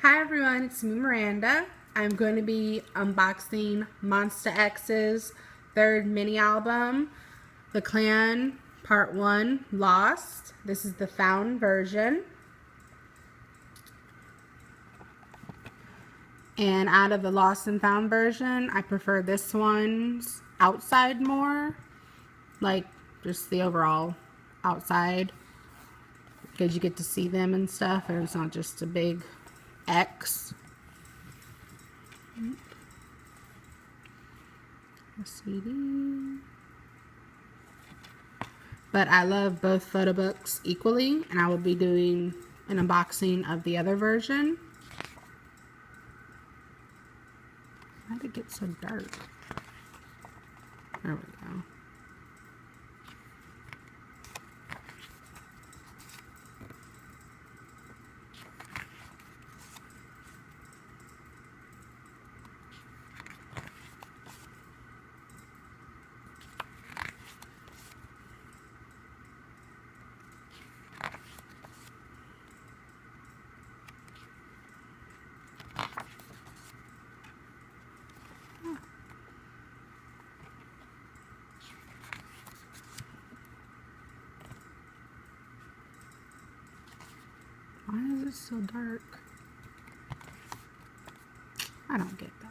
Hi everyone, it's me Miranda. I'm going to be unboxing Monsta X's third mini album, The Clan Part 1 Lost. This is the found version. And out of the lost and found version, I prefer this one's outside more. Like just the overall outside. Because you get to see them and stuff, and it's not just a big X. A CD. But I love both photo books equally, and I will be doing an unboxing of the other version. Why did it get so dark? There we go. Why is it so dark? I don't get that.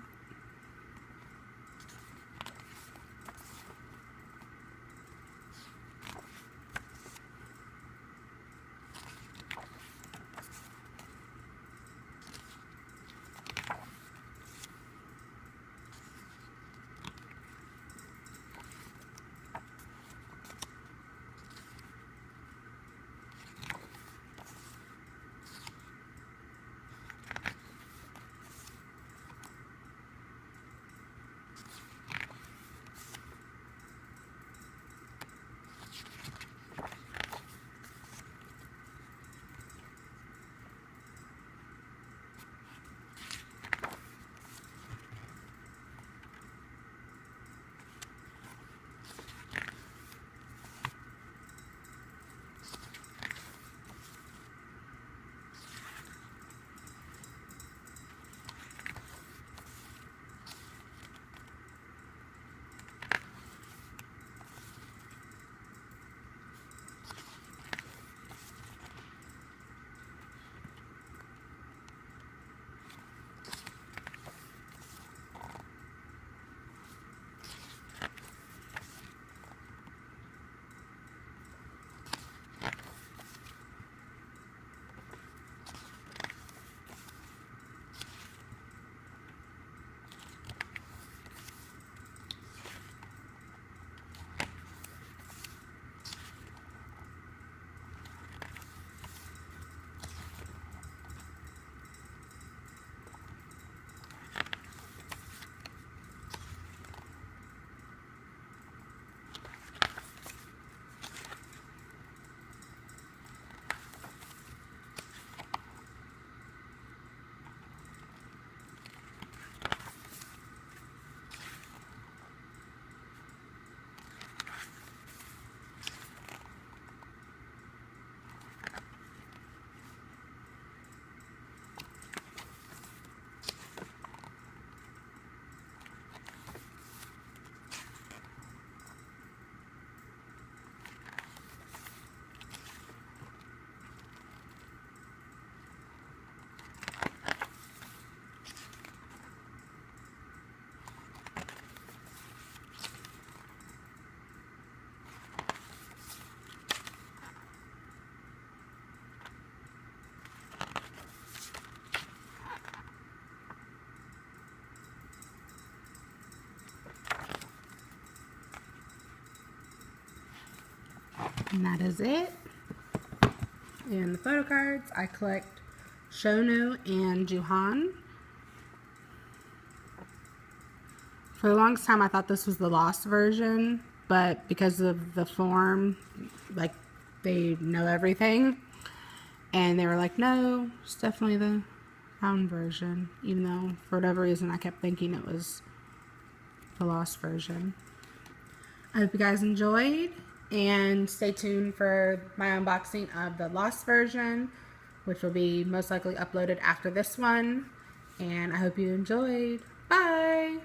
And that is it. And the photo cards, I collect Shonu and Juhan. For the longest time, I thought this was the lost version, but because of the form, like, they know everything. And they were like, no, it's definitely the found version, even though, for whatever reason, I kept thinking it was the lost version. I hope you guys enjoyed, and stay tuned for my unboxing of the lost version which will be most likely uploaded after this one. And I hope you enjoyed. Bye!